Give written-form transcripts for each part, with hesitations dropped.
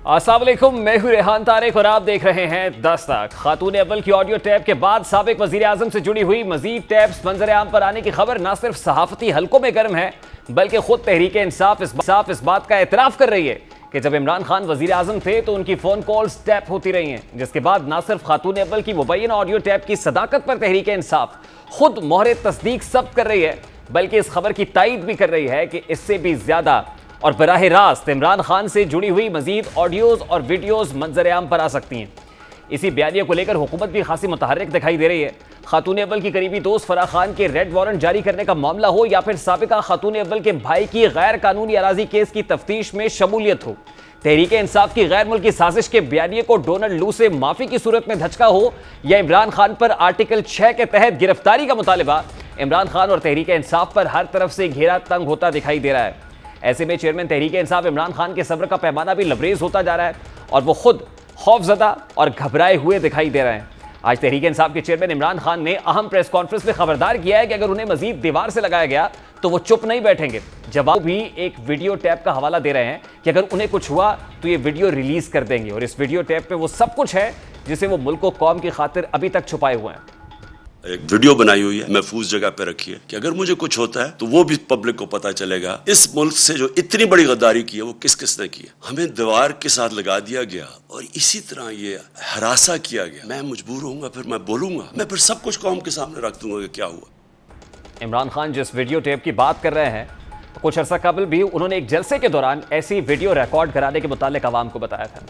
अस्सलाम वालेकुम, मैं हूं रेहान तारिक और आप देख रहे हैं दस्तक। खातून अव्वल की ऑडियो टैप के बाद साबिक वजीर आजम से जुड़ी हुई मजीद टैप्स मंजर आम पर आने की खबर न सिर्फ सहाफती हलकों में गर्म है बल्कि खुद तहरीक इंसाफ इस बात का एतराफ कर रही है कि जब इमरान खान वजीर आजम थे तो उनकी फोन कॉल्स टैप होती रही हैं, जिसके बाद न सिर्फ खातून अव्वल की मुबैन ऑडियो टैप की सदाकत पर तहरीक इंसाफ खुद मोहर तस्दीक सब कर रही है बल्कि इस खबर की तायद भी कर रही है कि इससे भी ज्यादा और बराह रास्त इमरान खान से जुड़ी हुई मजीद ऑडियोज और वीडियोज मंजर आम पर आ सकती हैं। इसी बयानिया को लेकर हुकूमत भी खासी मुतहर्रिक दिखाई दे रही है। खातून अव्वल की करीबी दोस्त फराह खान के रेड वारंट जारी करने का मामला हो या फिर साबिका खातून अव्वल के भाई की गैर कानूनी अराजी केस की तफ्तीश में शमूलियत हो, तहरीक इंसाफ की गैर मुल्की साजिश के बयानिए को डोनाल्ड लू से माफी की सूरत में धचका हो या इमरान खान पर आर्टिकल 6 के तहत गिरफ्तारी का मुतालिबा, इमरान खान और तहरीक इंसाफ पर हर तरफ से घेरा तंग होता दिखाई दे रहा है। ऐसे में चेयरमैन तहरीक इंसाफ इमरान खान के सब्र का पैमाना भी लबरेज होता जा रहा है और वो खुद खौफजदा और घबराए हुए दिखाई दे रहे हैं। आज तहरीक इंसाफ के चेयरमैन इमरान खान ने अहम प्रेस कॉन्फ्रेंस में खबरदार किया है कि अगर उन्हें मजीद दीवार से लगाया गया तो वो चुप नहीं बैठेंगे। जवाब भी एक वीडियो टैप का हवाला दे रहे हैं कि अगर उन्हें कुछ हुआ तो ये वीडियो रिलीज कर देंगे और इस वीडियो टैप पे वो सब कुछ है जिसे वो मुल्क को कौम की खातिर अभी तक छुपाए हुए हैं। एक वीडियो बनाई हुई है, महफूज जगह पे रखी है कि अगर मुझे कुछ होता है तो वो भी पब्लिक को पता चलेगा इस मुल्क से जो इतनी बड़ी गद्दारी की है वो किस किस ने की है। हमें दीवार के साथ लगा दिया गया और इसी तरह ये हरासा किया गया। मैं मजबूर होऊंगा, फिर मैं बोलूंगा, मैं फिर सब कुछ कौम के सामने रख दूंगा कि क्या हुआ। इमरान खान जिस वीडियो टेप की बात कर रहे हैं, कुछ अर्सा कबल भी उन्होंने एक जलसे के दौरान ऐसी वीडियो रिकॉर्ड कराने के मुतालिक आवाम को बताया था।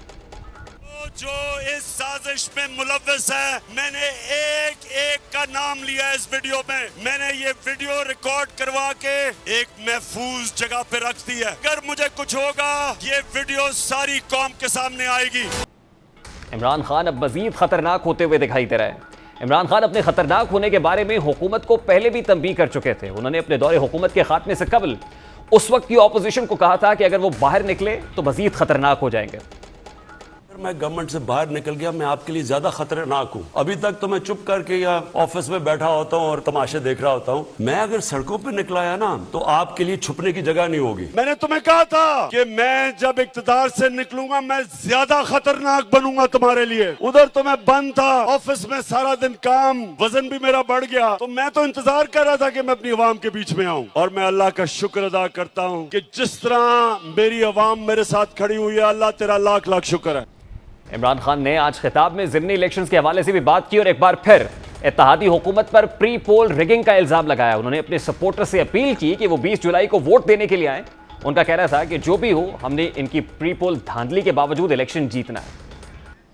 जो इस साजिश में मुलव्वस है, मैंने एक एक का नाम लिया इस वीडियो में। मैंने ये वीडियो रिकॉर्ड करवा के एक महफूज जगह पे रख दी है। अगर मुझे कुछ होगा ये वीडियो सारी कौम के सामने आएगी। इमरान खान अब मजीद खतरनाक होते हुए दिखाई दे रहा है। इमरान खान अपने खतरनाक होने के बारे में हुकूमत को पहले भी तंबीह कर चुके थे। उन्होंने अपने दौरे हुकूमत के खात्मे से कबल उस वक्त की ऑपोजिशन को कहा था कि अगर वो बाहर निकले तो मजीद खतरनाक हो जाएंगे। मैं गवर्नमेंट से बाहर निकल गया, मैं आपके लिए ज्यादा खतरनाक हूँ। अभी तक तो मैं चुप करके या ऑफिस में बैठा होता हूँ और तमाशे देख रहा होता हूँ। मैं अगर सड़कों पे निकला है ना तो आपके लिए छुपने की जगह नहीं होगी। मैंने तुम्हें कहा था कि मैं जब इक्तदार से निकलूंगा मैं ज्यादा खतरनाक बनूंगा तुम्हारे लिए। उधर तो मैं बंद था, ऑफिस में सारा दिन काम, वजन भी मेरा बढ़ गया, तो मैं तो इंतजार कर रहा था कि मैं अपनी अवाम के बीच में आऊँ। और मैं अल्लाह का शुक्र अदा करता हूँ कि जिस तरह मेरी अवाम मेरे साथ खड़ी हुई है, अल्लाह तेरा लाख लाख शुक्र है। इमरान खान ने आज खिताब में ज़िमनी इलेक्शंस के हवाले से भी बात की और एक बार फिर इत्तेहादी हुकूमत पर प्री पोल रिगिंग का इल्जाम लगाया। उन्होंने अपने सपोर्टर से अपील की कि वो 20 जुलाई को वोट देने के लिए आए। उनका कहना था कि जो भी हो, हमने इनकी प्री पोल धांधली के बावजूद इलेक्शन जीतना है।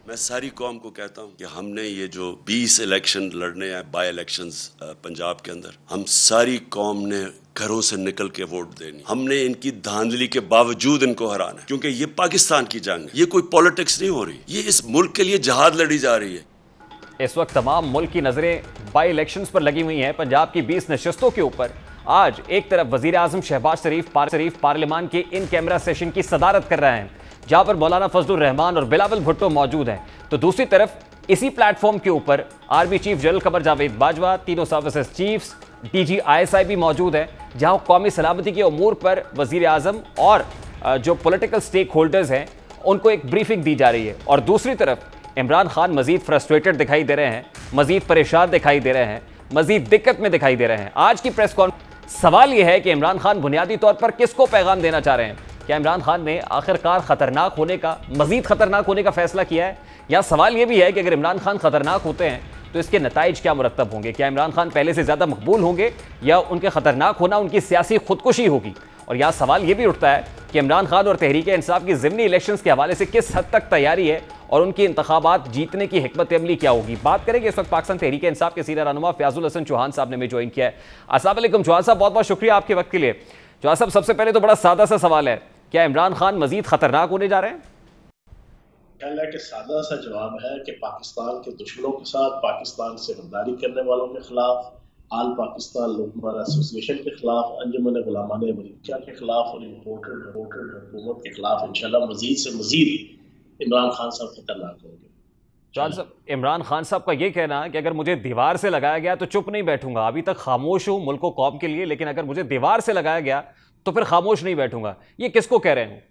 मैं सारी कौम को कहता हूँ कि हमने ये जो 20 इलेक्शन लड़ने हैं, बाई इलेक्शंस पंजाब के अंदर, हम सारी कौम ने घरों से निकल के वोट देनी। हमने इनकी धांधली के बावजूद इनको हराना है, क्योंकि ये पाकिस्तान की जंग है, ये कोई पॉलिटिक्स नहीं हो रही, ये इस मुल्क के लिए जहाद लड़ी जा रही है। इस वक्त तमाम मुल्क की नजरें बाई इलेक्शंस पर लगी हुई हैं। पंजाब की 20 नशस्तों के ऊपर आज एक तरफ वजीर आजम शहबाज शरीफ पार्लियामान के इन कैमरा सेशन की सदारत कर रहे हैं, जहां पर मौलाना फजलुर रहमान और बिलावल भुट्टो मौजूद हैं, तो दूसरी तरफ इसी प्लेटफॉर्म के ऊपर army chief general Qamar Javed Bajwa, तीनों सर्विसेज चीफ्स, DG ISI भी मौजूद है, जहां कौमी सलामती के उमूर पर वजीर आजम और जो पॉलिटिकल स्टेक होल्डर्स हैं उनको एक ब्रीफिंग दी जा रही है। और दूसरी तरफ इमरान खान मजीद फ्रस्ट्रेटेड दिखाई दे रहे हैं, मजीद परेशान दिखाई दे रहे हैं, मजीद दिक्कत में दिखाई दे रहे हैं। आज की प्रेस कॉन्फ्रेंस सवाल यह है कि इमरान खान बुनियादी तौर पर किसको पैगाम देना चाह रहे हैं। क्या इमरान खान ने आखिरकार खतरनाक होने का, मजीद खतरनाक होने का फैसला किया है, या सवाल यह भी है कि अगर इमरान खान खतरनाक होते हैं तो इसके नताइज क्या मुरतब होंगे। क्या इमरान खान पहले से ज़्यादा मकबूल होंगे या उनके खतरनाक होना उनकी सियासी खुदकुशी होगी। और यहाँ सवाल ये भी उठता है कि इमरान खान और तहरीक इंसाफ की ज़िमनी इलेक्शंस के हवाले से किस हद तक तैयारी है और उनकी इंतखाबात जीतने की हिकमत अमली क्या होगी। बात करेंगे इस वक्त पाकिस्तान तहरीक इंसाफ के सीनियर रहनुमा फयाजुल हसन चौहान साहब ने हमें ज्वाइन किया है। अस्सलाम वालेकुम चौहान साहब, बहुत बहुत शुक्रिया आपके वक्त के लिए। चौहान साहब, सबसे पहले तो बड़ा सादा सा सवाल है, क्या इमरान खान मजीद खतरनाक होने जा रहे हैं? कि सादा सा जवाब है कि पाकिस्तान के दुश्मनों के साथ, पाकिस्तान से गद्दारी करने वालों के खिलाफ, आल पाकिस्तान लोकमार एसोसिएशन के खिलाफ, अंजुमन गुलामान अमरीका के खिलाफ और इम्पोर्टेड हुकूमत के खिलाफ इंशाल्लाह मजीद से मजीद इमरान खान साहब खतरनाक होंगे। चौहान साहब, इमरान खान साहब का ये कहना है कि अगर मुझे दीवार से लगाया गया तो चुप नहीं बैठूंगा, अभी तक खामोश हूं मुल्क कौम के लिए, लेकिन अगर मुझे दीवार से लगाया गया तो फिर खामोश नहीं बैठूंगा, ये किसको कह रहे हैं?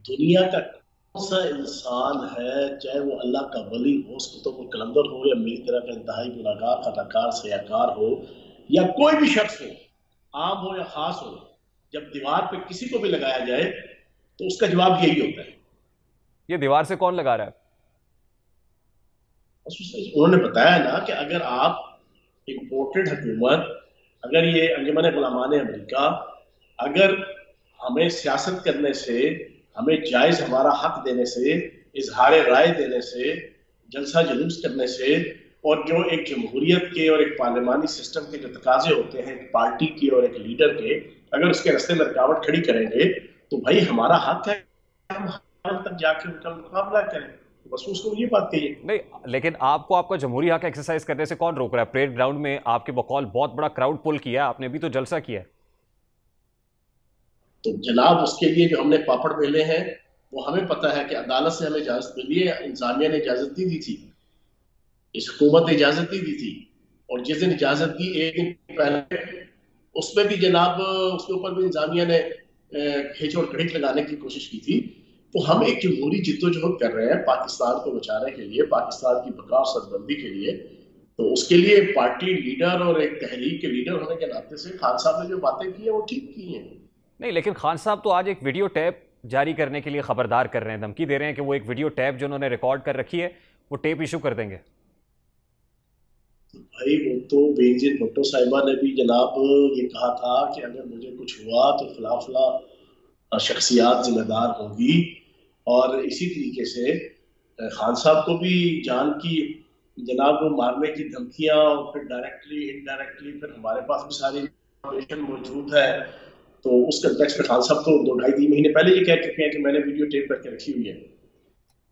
दुनिया का कौन सा इंसान है, चाहे वो अल्लाह का वली हो, उसको तो कलंदर हो, या मेरी तरह का इंतहाई गुनाहगार, खताकार, सयाकार हो, या कोई भी शख्स हो, आम हो या खास हो, जब दीवार पे किसी को भी लगाया जाए तो उसका जवाब यही होता है। ये दीवार से कौन लगा रहा है? उन्होंने बताया ना कि अगर आप इम्पोर्टेड हुकूमत, अगर ये अंजुमन गुलामान अमेरिका, अगर हमें सियासत करने से, हमें जायज हमारा हक देने से, इजहार राय देने से, जलसा जुलूस करने से, और जो एक जमहूरियत के और एक पार्लिमानी सिस्टम के जो तकाजे होते हैं एक पार्टी के और एक लीडर के, अगर उसके रास्ते में रुकावट खड़ी करेंगे तो भाई हमारा हक है हम तक जाके उनका मुकाबला करें। बस उसको ये बात कही। नहीं, लेकिन आपको आपका जमहूरी हक एक्सरसाइज करने से कौन रोक रहा है? परेड ग्राउंड में आपके बकौल बहुत बड़ा क्राउड पुल किया, आपने भी तो जलसा किया है। तो जनाब उसके लिए जो हमने पापड़ बेले हैं वो हमें पता है कि अदालत से हमें इजाजत मिली है, इंतजामिया ने इजाजत दी थी, इस हुकूमत ने इजाजत दी थी, और जिस दिन इजाजत दी एक दिन पहले उसमें भी जनाब उसके ऊपर भी इंतजामिया ने खींच और खड़ीक लगाने की कोशिश की थी। तो हम एक जमहूरी जिद्दोजहद कर रहे हैं पाकिस्तान को बचाने के लिए, पाकिस्तान की बका और सरबंदी के लिए। तो उसके लिए पार्टी लीडर और एक तहरीक के लीडर होने के नाते से खान साहब ने जो बातें की है वो ठीक की हैं। नहीं, लेकिन खान साहब तो आज एक वीडियो टैप जारी करने के लिए खबरदार कर रहे हैं, धमकी दे रहे हैं कि वो एक वीडियो टैप जो उन्होंने रिकॉर्ड कर रखी है वो टेप इशू कर देंगे। भाई वो तो बेनजीर भुट्टो साहिबा ने भी जनाब ये कहा था कि अगर मुझे कुछ हुआ तो फला फला शख्सियात जिम्मेदार होगी, और इसी तरीके से खान साहब को भी जान की जनाब वो मारने की धमकियां, और फिर डायरेक्टली इनडायरेक्टली फिर हमारे पास भी सारी इंफॉर्मेशन मौजूद है। तो उस कंटेक्स्ट में खान साहब तो 2-2.5-3 महीने पहले ये कह चुके हैं कि मैंने वीडियो टेप करके रखी हुई है।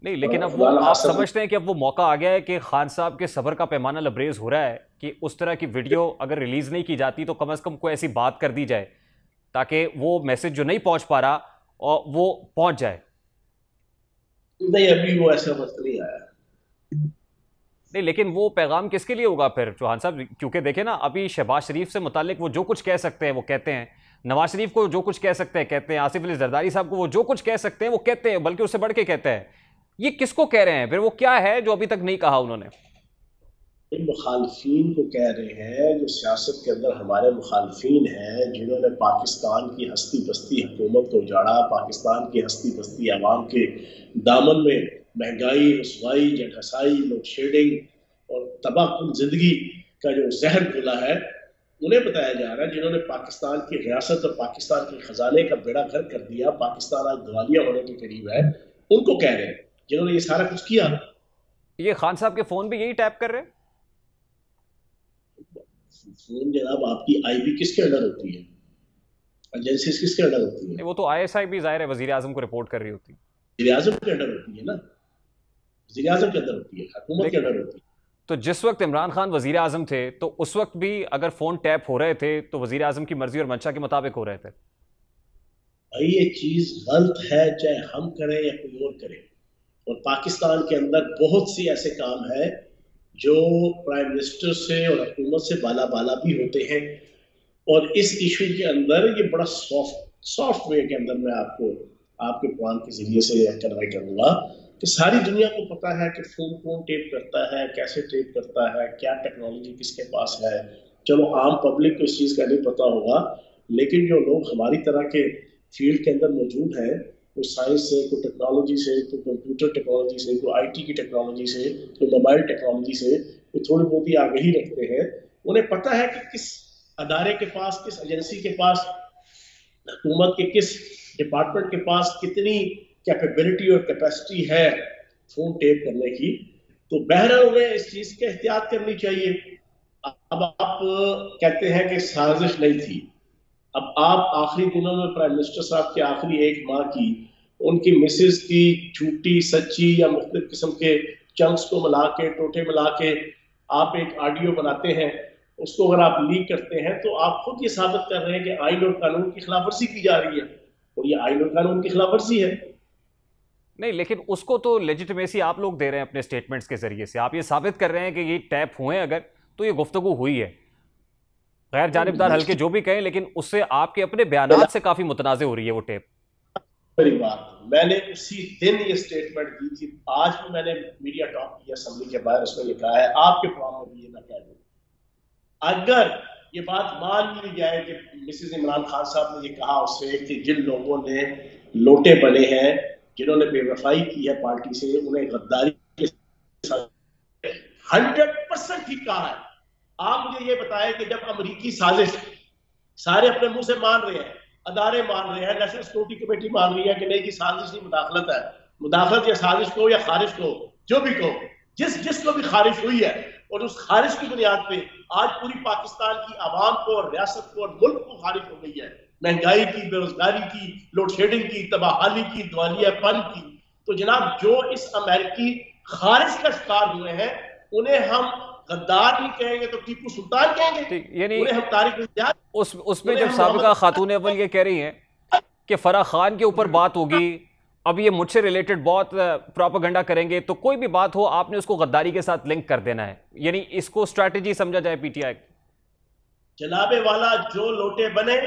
नहीं, लेकिन अब वो आप समझते हैं कि अब वो मौका आ गया है कि खान साहब के सब्र का पैमाना लबरेज हो रहा है कि उस तरह की वीडियो अगर रिलीज नहीं की जाती तो कम से कम कोई ऐसी बात कर दी जाए ताकि वो मैसेज जो नहीं पहुंच पा रहा और वो पहुंच जाए। नहीं, अभी वो ऐसा वक्त नहीं आया। नहीं, लेकिन वो पैगाम किसके लिए होगा फिर चौहान साहब? क्योंकि देखें ना, अभी शहबाज शरीफ से मुतालिक वो जो कुछ कह सकते हैं वो कहते हैं, नवाज शरीफ को जो कुछ कह सकते हैं कहते हैं, आसिफ अली जरदारी साहब को वो जो कुछ कह सकते हैं वो कहते हैं, बल्कि उससे बढ़ के कहते हैं। ये किसको कह रहे हैं फिर? वो क्या है जो अभी तक नहीं कहा उन्होंने? मुखालफीन को कह रहे हैं, जो सियासत के अंदर हमारे मुखालफीन हैं, जिन्होंने पाकिस्तान की हस्ती बस्ती हुकूमत को उजाड़ा, पाकिस्तान की हस्ती बस्ती आवाम के दामन में महंगाई, रसवाई, जठसाई, लोड शेडिंग और तबाहकुन जिंदगी का जो जहर घुला है, उन्हें बताया जा रहा है, जिन्होंने पाकिस्तान की रियासत और पाकिस्तान के खजाने का बेड़ा गर्क कर दिया, पाकिस्तान आज दिवालिया होने के करीब है, उनको कह रहे हैं जिन्होंने ये सारा कुछ किया। ये खान साहब के फोन भी यही टैप कर रहे हैं? फोन जनाब आपकी आईबी किसके अंडर होती है, एजेंसी किसके अंडर होती है? वो तो आईएसआई भी जाहिर है वजीर आजम को रिपोर्ट कर रही होती है। वजीर आजम के अंडर होती है ना, वजीर आजम के अंदर होती है, हुकूमत के अंडर होती है। तो जिस वक्त इमरान खान वजीर आजम थे तो उस वक्त भी अगर फोन टैप हो रहे थे तो वजीर आजम की मर्जी और मंशा के मुताबिक हो रहे थे। भाई ये चीज गलत है, चाहे हम करें या कोई और करे। और पाकिस्तान के अंदर बहुत सी ऐसे काम है जो प्राइम मिनिस्टर से और हुकूमत से बाला बाला भी होते हैं, और इस इशू के अंदर ये बड़ा सॉफ्टवेयर के अंदर मैं आपको आपके प्लान के जरिए से कन्वे करूंगा कि सारी दुनिया को पता है कि फोन कौन टेप करता है, कैसे टेप करता है, क्या टेक्नोलॉजी किसके पास है। चलो आम पब्लिक को इस चीज का नहीं पता होगा, लेकिन जो लोग हमारी तरह के फील्ड के अंदर मौजूद हैं, कोई साइंस से, कोई टेक्नोलॉजी से, कोई कंप्यूटर टेक्नोलॉजी से, कोई आईटी की टेक्नोलॉजी से, कोई मोबाइल टेक्नोलॉजी से, कोई थोड़ी बहुत ही आगाही रखते हैं, उन्हें पता है कि किस अदारे के पास, किस एजेंसी के पास, हुकूमत के किस डिपार्टमेंट के पास कितनी कैपेबिलिटी और कैपेसिटी है फोन टेप करने की। तो बहरहाल उन्हें इस चीज की एहतियात करनी चाहिए। अब आप कहते हैं कि साजिश नहीं थी, अब आप आखिरी दिनों में प्राइम मिनिस्टर साहब के आखिरी एक माह की उनकी मिसेज की झूठी सच्ची या मुख्तलिफ किस्म के चंक्स को मिला के, टोटे मिला के आप एक ऑडियो बनाते हैं, उसको अगर आप लीक करते हैं तो आप खुद ये साबित कर रहे हैं कि आइन और कानून की खिलाफवर्जी की जा रही है, और ये आइन और कानून की खिलाफवर्जी है। नहीं, लेकिन उसको तो लेजिटिमेसी आप लोग दे रहे हैं अपने स्टेटमेंट्स के जरिए से। आप ये साबित कर रहे हैं कि ये टैप हुए अगर तो ये गुफ्तगू हुई है, गैर जानिबदार हल्के जो भी कहें, लेकिन उससे आपके अपने बयानात से काफी मुतनाज़े हो रही है वो टेप। मेरी बात, मैंने उसी दिन ये स्टेटमेंट दी थी। आज भी मैंने मीडिया टॉक किया असेंबली के बाहर, उसमें ये कहा है, आपके प्रोग्राम में भी ये मैं कह दूं, अगर ये बात मान ली जाए कि मिसेस इमरान खान साहब ने ये कहा उससे कि जिन लोगों ने लोटे बने हैं, जिन्होंने बेवफाई की है पार्टी से, उन्हें गद्दारी के साथ 100% ठीक कहा है। आप मुझे ये बताएं कि जब अमेरिकी साजिश सारे अपने मुंह से मान रहे हैं, अदारे मान रहे हैं, नेशनल सिक्योरिटी कमेटी मान रही है कि नहीं, की साजिश नहीं मुदाखलत है, मुदाखलत या साजिश को या खारिज को, जो भी को, जिसको भी खारिज हुई है, और उस खारिज की बुनियाद पे आज पूरी पाकिस्तान की आवाम को और रियासत को और मुल्क को खारिज हो गई है, महंगाई की, बेरोजगारी की, लोड शेडिंग की, तबाहाली की, दिवालियापन की। तो जनाब, जो इस अमेरिकी खारिज का शिकार हुए हैं, उन्हें हम गद्दार नहीं कहेंगे तो टीपू सुल्तान कहेंगे, यानी उन्हें हम तारिक उसमें जब साबिका खातून अव्वल ये कह रही हैं कि फराह खान के ऊपर बात होगी, अब ये मुझसे रिलेटेड बहुत प्रोपेगेंडा करेंगे, तो कोई भी बात हो आपने उसको गद्दारी के साथ लिंक कर देना है, यानी इसको स्ट्रैटेजी समझा जाए पीटीआई? जनाबे वाला, जो लोटे बने,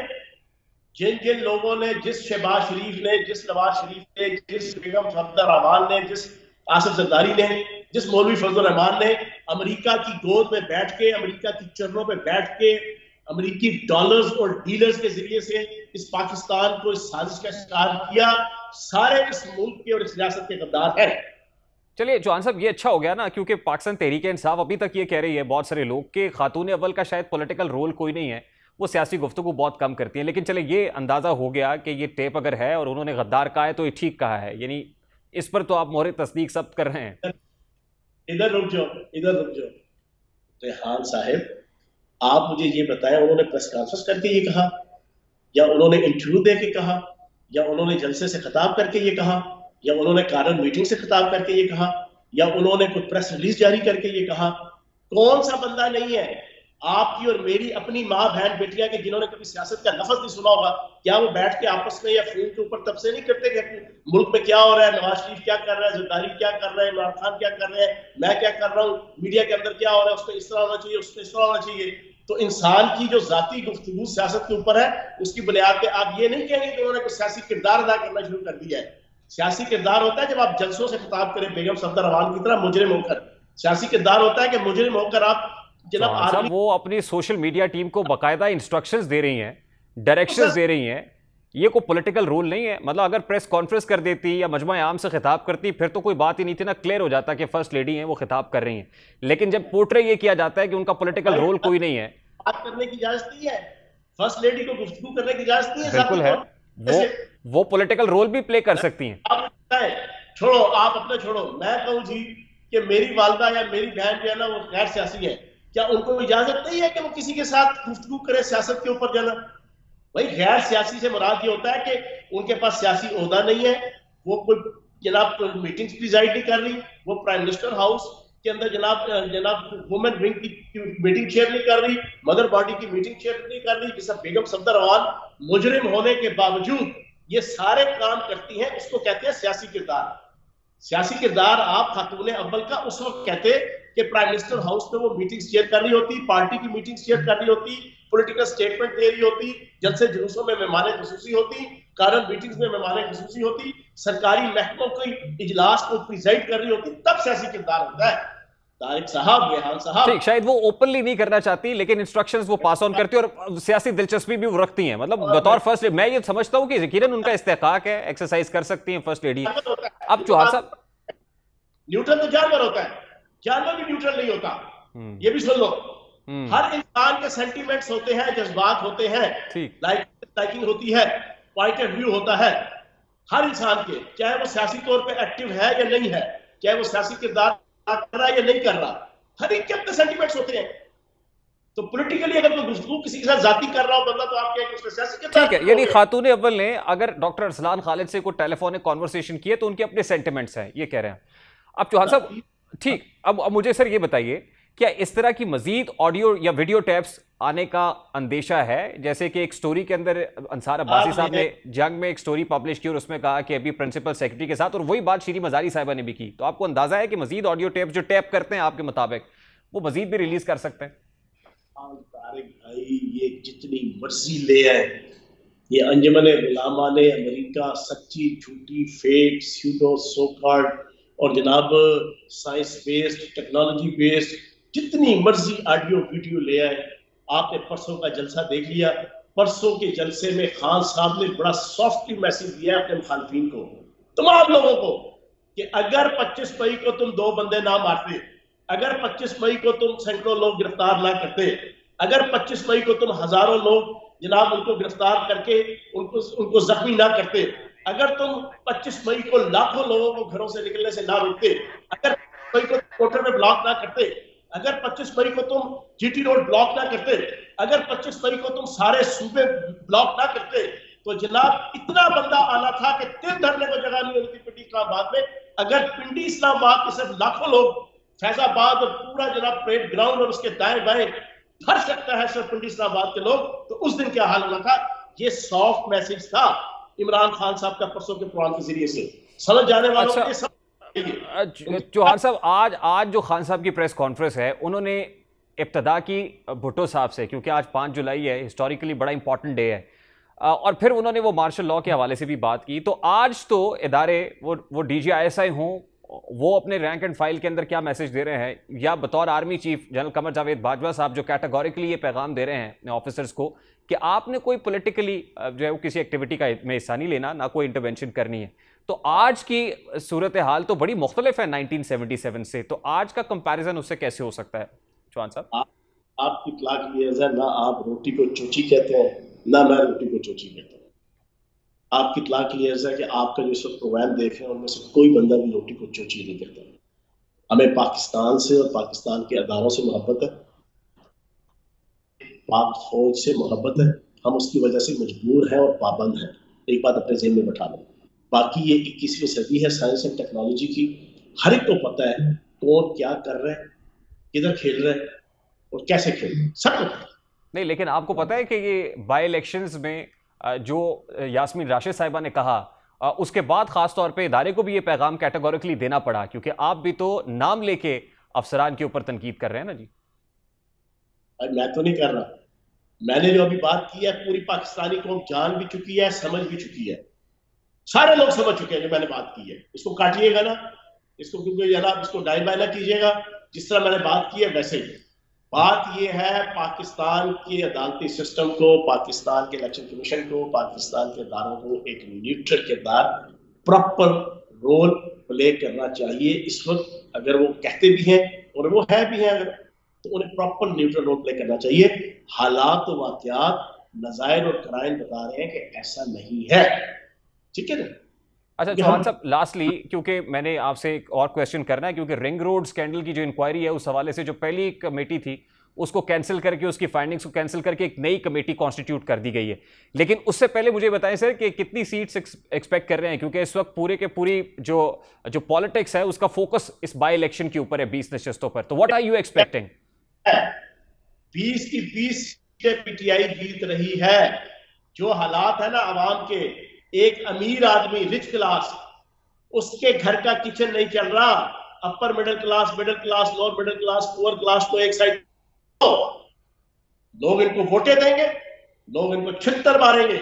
जिन जिन लोगों ने, जिस शहबाज शरीफ ने, जिस नवाज शरीफ ने, जिस बेगम सफदर रहमान ने, जिस आसिफ जरदारी ने, जिस मौलवी फजल रहमान ने अमेरिका की गोद में बैठ के, अमेरिका की चरणों पे बैठ के, अमेरिकी डॉलर्स और डीलर्स के जरिए से इस पाकिस्तान को इस साजिश का शिकार किया, सारे इस मुल्क के और इस रियासत के गद्दार हैं। चलिए चौहान साहब, ये अच्छा हो गया ना, क्योंकि पाकिस्तान तहरीक इंसाफ अभी तक ये कह रही है बहुत सारे लोग कि खातून अव्वल का शायद पॉलिटिकल रोल कोई नहीं है, वो सियासी गुफ्तगू बहुत कम करती है। लेकिन चले, ये अंदाजा हो गया कि ये टेप अगर है और उन्होंने गद्दार कहा है तो ये ठीक कहा है, यानी इस पर तो आप मोहर तस्दीक सब कर रहे हैं। इधर रुक जाओ रेहान साहब, आप मुझे ये बताएं, उन्होंने प्रेस कॉन्फ्रेंस करके ये कहा, या उन्होंने इंटरव्यू दे के कहा, या उन्होंने जलसे से खिताब करके ये कहा, या उन्होंने कारण मीटिंग से खिताब करके ये कहा, या उन्होंने कोई प्रेस रिलीज जारी करके ये कहा? कौन सा बंदा नहीं है आपकी और मेरी अपनी माँ बहन बेटियां के जिन्होंने कभी सियासत का लफ्ज नहीं सुना होगा? क्या वो बैठ के आपस में या फोन के ऊपर तब से नहीं करते कि मुल्क में क्या हो रहा है, नवाज शरीफ क्या कर रहा है, जरदारी क्या कर रहा है, इमरान खान क्या कर रहे हैं, मैं क्या कर रहा हूँ, मीडिया के अंदर क्या हो रहा है, उसको इस तरह होना चाहिए, उसको इस तरह होना चाहिए? तो इंसान की जो जाती गुफ्तगू सियासत के ऊपर है, उसकी बुनियाद पे आप ये नहीं कहेंगे कि उन्होंने कोई सियासी किरदार अदा करना शुरू कर दिया है। सियासी किरदार होता है जब आप जलसों से खिताब करें बेगम सफदर रहमान की तरह मुजरिम होकर। सियासी किरदार होता है कि मुजरिम होकर आप जनाब, वो अपनी सोशल मीडिया टीम को बाकायदा इंस्ट्रक्शंस दे रही हैं, डायरेक्शंस दे रही हैं, ये कोई पॉलिटिकल रोल नहीं है। मतलब अगर प्रेस कॉन्फ्रेंस कर देती या मजमा आम से खिताब करती फिर तो कोई बात ही नहीं थी ना, क्लियर हो जाता कि फर्स्ट लेडी हैं वो खिताब कर रही हैं। लेकिन जब पोर्ट्रे ये किया जाता है कि उनका पॉलिटिकल रोल कोई नहीं है, बात करने की इजाजत नहीं है, फर्स्ट लेडी को गुफ्तगू करने की इजाजत नहीं है। बिल्कुल है, वो पॉलिटिकल रोल भी प्ले कर सकती हैं। छोड़ो, आप अपने छोड़ो, मैं कहूँ जी कि मेरी वालदा या मेरी बहन जो है ना वो गैर सियासी है, क्या उनको इजाजत नहीं है कि वो किसी के साथ गुफ्तगू करे सियासत के ऊपर? जाना भाई, गैर सियासी से मुराद ये होता है कि उनके पास सियासी ओहदा नहीं है, वो कोई जनाब मीटिंग्स प्रिजाइड नहीं कर रही, वो प्राइम मिनिस्टर हाउस के अंदर जनाब वुमेन विंग की मीटिंग चेयर नहीं कर रही, मदर बॉडी की मीटिंग चेयर नहीं कर रही, जिससे बेगम सफदर रहमान मुजरिम होने के बावजूद ये सारे काम करती हैं। उसको कहते हैं सियासी किरदार। सियासी किरदार आप खातून अव्वल का उस वक्त कहते कि प्राइम मिनिस्टर हाउस में वो मीटिंग चेयर कर रही होती, पार्टी की मीटिंग चेयर कर रही होती, पॉलिटिकल स्टेटमेंट दे रही होती, जलसे जुलूसों में मेहमान खुसूसी होती, कारण मीटिंग्स में मेहमान खुसूसी होती, सरकारी महकमों की इजलास को प्रिजाइड कर रही होती, तब सियासी किरदार होता है। तारिक साहब, रेहान साहब, ठीक, शायद वो ओपनली नहीं करना चाहती लेकिन इंस्ट्रक्शंस वो पास ऑन करती और सियासी दिलचस्पी भी वो रखती हैं। मतलब बतौर फर्स्ट, मैं ये समझता हूं कि यकीनन उनका इस्तेकाक है, एक्सरसाइज कर सकती हैं फर्स्ट लेडी। अब चौहान साहब, न्यूट्रल तो जानवर होता है, जानवर भी न्यूट्रल नहीं होता, ये भी सुन लो। हर इंसान के सेंटीमेंट्स होते हैं, जज्बात होते हैं, लाइकिंग होती है, पॉइंट ऑफ व्यू होता है हर इंसान के, चाहे वो सियासी तौर पे एक्टिव है या नहीं है, चाहे वो सियासी किरदार कर रहा है या नहीं कर रहा, हर एक के अपने सेंटीमेंट्स होते हैं। तो पॉलिटिकली अगर कोई गुफ्तगू किसी के साथ जाती कर रहा हो बंदा, तो आप कहेंगे उसका सियासी किरदार। ठीक है, यानी खातून अव्वल ने अगर डॉक्टर अरसलान खालिद से कोई टेलीफोनिक कॉन्वर्सेशन किया तो उनके अपने सेंटिमेंट्स हैं, ये कह रहे हैं। अब चौहान साहब, ठीक, अब मुझे सर ये बताइए, क्या इस तरह की मजीद ऑडियो या वीडियो टैप्स आने का अंदेशा है? जैसे कि एक स्टोरी के अंदर अंसार अब्बासी साहब ने जंग में एक स्टोरी पब्लिश की और उसमें कहा कि अभी प्रिंसिपल सेक्रेटरी के साथ, और वही बात शीरी मजारी साहिबा ने भी की। तो आपको अंदाजा है कि मजीद ऑडियो टैप जो टैप करते हैं आपके मुताबिक वो मजीद भी रिलीज कर सकते हैं? तारिक भाई, ये जितनी मर्जी ले आए, ये अंजुमन गुलामाने अमेरिका सच्ची झूठी फेक स्यूडो सोकॉल्ड और जनाब साइंस बेस्ड टेक्नोलॉजी बेस्ड जितनी मर्जी ऑडियो वीडियो ले आए। आपने परसों का जलसा देख लिया। परसों के जलसे में खान साहब ने बड़ा सॉफ्टली मैसेज दिया अपने मुखालफिन को, तमाम लोगों को, कि अगर 25 मई को तुम 2 बंदे ना मारते, अगर 25 मई को तुम सैकड़ों लोग गिरफ्तार ना करते, अगर 25 मई को तुम हजारों लोग जनाब उनको गिरफ्तार करके उनको जख्मी ना करते, अगर तुम 25 मई को लाखों लोगों को घरों से निकलने से ना रोकते, अगर 25 मई को कोर्टर में ब्लॉक ना करते, अगर 25 मई को तुम जीटी रोड ब्लॉक ना करते, अगर 25 मई को तुम सारे सूबे ब्लॉक ना करते, तो जनाब इतना बंदा आना था कि तिल धरने को जगह नहीं होती पिंडी इस्लामाबाद में। अगर पिंडी इस्लामाबाद के सिर्फ लाखों लोग, फैजाबाद और पूरा जनाब परेड ग्राउंड और उसके दाएं बाएं भर सकता है सिर्फ पिंडी इस्लामाबाद के लोग, तो उस दिन क्या हाल होना था। ये सॉफ्ट मैसेज था इमरान खान साहब का परसों के प्रोग्राम के जरिए से, समझ जाने वालों के सब। चौहान साहब, आज जो खान साहब की प्रेस कॉन्फ्रेंस है, उन्होंने इब्तदा की भुट्टो साहब से, क्योंकि आज 5 जुलाई है, हिस्टोरिकली बड़ा इंपॉर्टेंट डे है, और फिर उन्होंने वो मार्शल लॉ के हवाले से भी बात की। तो आज तो इदारे वो DGISI हों, वो अपने रैंक एंड फाइल के अंदर क्या मैसेज दे रहे हैं, या बतौर army chief general Qamar Javed Bajwa साहब जो कैटेगोरिकली ये पैगाम दे रहे हैं अपने ऑफिसर्स को कि आपने कोई पॉलिटिकली जो है वो किसी एक्टिविटी का में हिस्सा नहीं लेना, ना कोई इंटरवेंशन करनी है। तो आज की सूरत हाल तो बड़ी मुख्तलिफ है 1977 से, तो आज का कंपैरिजन उससे कैसे हो सकता है चौहान साहब? आपकी इत्तला ये है ना, आप रोटी को चोची कहते हैं, ना मैं रोटी को चोची कहता हूँ। आपकी इत्तला के लिए है कि आपका जो सब प्रोग्राम देख रहे हैं उनमें से कोई बंदा भी रोटी को चोची नहीं करता। हमें पाकिस्तान से और पाकिस्तान के अदारों से मोहब्बत है, पाक फौज से मोहब्बत है, हम उसकी वजह से मजबूर हैं और पाबंद हैं। एक बात अपने जेब में बैठा लो। बाकी ये 21वीं सदी है, साइंस एंड टेक्नोलॉजी की, हर एक को पता है कौन क्या कर रहा है, किधर खेल रहा है और कैसे खेल रहा है, सबको पता है। नहीं, लेकिन आपको पता है कि ये बाई इलेक्शंस में जो यास्मीन राशिद साहिबा ने कहा, उसके बाद खास तौर पे इदारे को भी ये पैगाम कैटेगोरिकली देना पड़ा, क्योंकि आप भी तो नाम लेके अफसरान के ऊपर तनकीद कर रहे हैं ना जी। मैं तो नहीं कर रहा, मैंने जो अभी बात की है पूरी पाकिस्तानी कौम जान भी चुकी है, समझ भी चुकी है, सारे लोग समझ चुके हैं जो मैंने बात की है। इसको काटिएगा ना, इसको क्योंकि जनाब इसको डाई बाय ना कीजिएगा, जिस तरह मैंने बात की है वैसे ही। बात यह है पाकिस्तान के अदालती सिस्टम को, पाकिस्तान के इलेक्शन कमीशन को, पाकिस्तान के इदारों को एक न्यूट्रल किरदार, प्रॉपर रोल प्ले करना चाहिए। इस वक्त अगर वो कहते भी हैं और वो है भी हैं, अगर तो उन्हें प्रॉपर न्यूट्रल रोल प्ले करना चाहिए। हालात और वाकयात, नज़ायर और कराइन बता रहे हैं कि ऐसा नहीं है, ठीक है ना। अच्छा चौहान साहब, लास्टली, क्योंकि मैंने आपसे एक और क्वेश्चन करना है, क्योंकि रिंग रोड स्कैंडल की जो इंक्वायरी है उस हवाले से जो पहली कमेटी थी उसको कैंसिल करके, उसकी फाइंडिंग्स को कैंसिल करके एक नई कमेटी कॉन्स्टिट्यूट कर दी गई है। लेकिन उससे पहले मुझे बताएं सर कि कितनी सीट्स एक्सपेक्ट कर रहे हैं, क्योंकि इस वक्त पूरे के पूरी जो पॉलिटिक्स है उसका फोकस इस बाई इलेक्शन के ऊपर है 20 नशस्तों पर। तो व्हाट आर यू एक्सपेक्टिंग? 20 की 20 PTI जीत रही है। जो हालात है ना अवाम के, एक अमीर आदमी, रिच क्लास, उसके घर का किचन नहीं चल रहा। Upper middle class, lower middle class, poor class को एक साइड, लोग इनको वोटें देंगे, लोग इनको छित्तर मारेंगे।